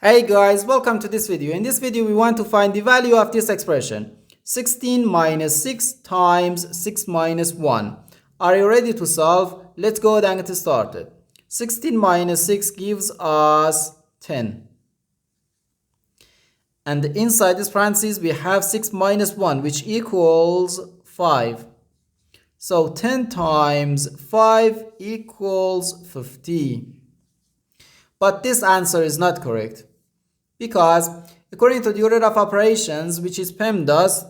Hey guys, welcome to this video. In this video, we want to find the value of this expression. 16 minus 6 times 6 minus 1. Are you ready to solve? Let's go ahead and get started. 16 minus 6 gives us 10. And inside this parentheses, we have 6 minus 1, which equals 5. So 10 times 5 equals 50. But this answer is not correct, because according to the order of operations, which is PEMDAS,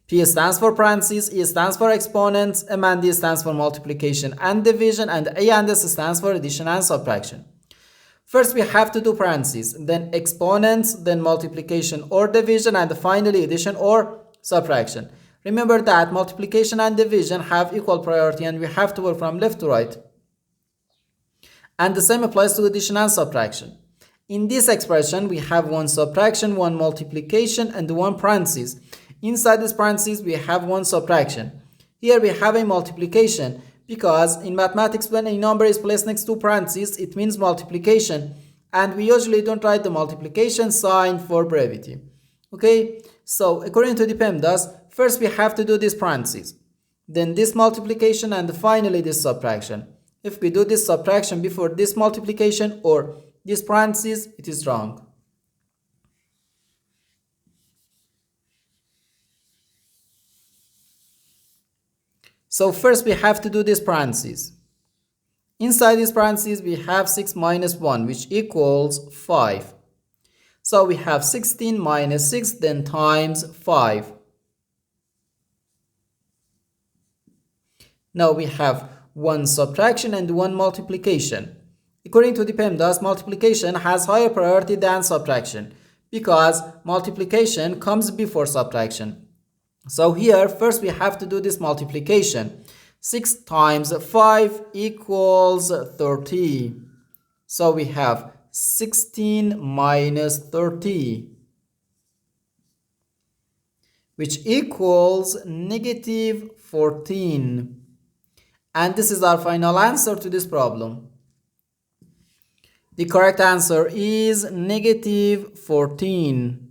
P stands for parentheses, E stands for exponents, M and D stands for multiplication and division, and A and S stands for addition and subtraction. First we have to do parentheses, then exponents, then multiplication or division, and finally addition or subtraction. Remember that multiplication and division have equal priority and we have to work from left to right. And the same applies to addition and subtraction. In this expression, we have one subtraction, one multiplication, and one parentheses. Inside this parentheses, we have one subtraction. Here we have a multiplication, because in mathematics, when a number is placed next to parentheses, it means multiplication. And we usually don't write the multiplication sign for brevity. Okay, so according to the PEMDAS, first we have to do this parentheses, then this multiplication, and finally this subtraction. If we do this subtraction before this multiplication or this parentheses, it is wrong. So first we have to do this parentheses. Inside this parentheses, we have 6 minus 1, which equals 5. So we have 16 minus 6, then times 5. Now we have one subtraction and one multiplication. According to the PEMDAS, multiplication has higher priority than subtraction, because multiplication comes before subtraction. So here first we have to do this multiplication. 6 times 5 equals 30. So we have 16 minus 30, which equals negative 14. And this is our final answer to this problem. The correct answer is negative 14.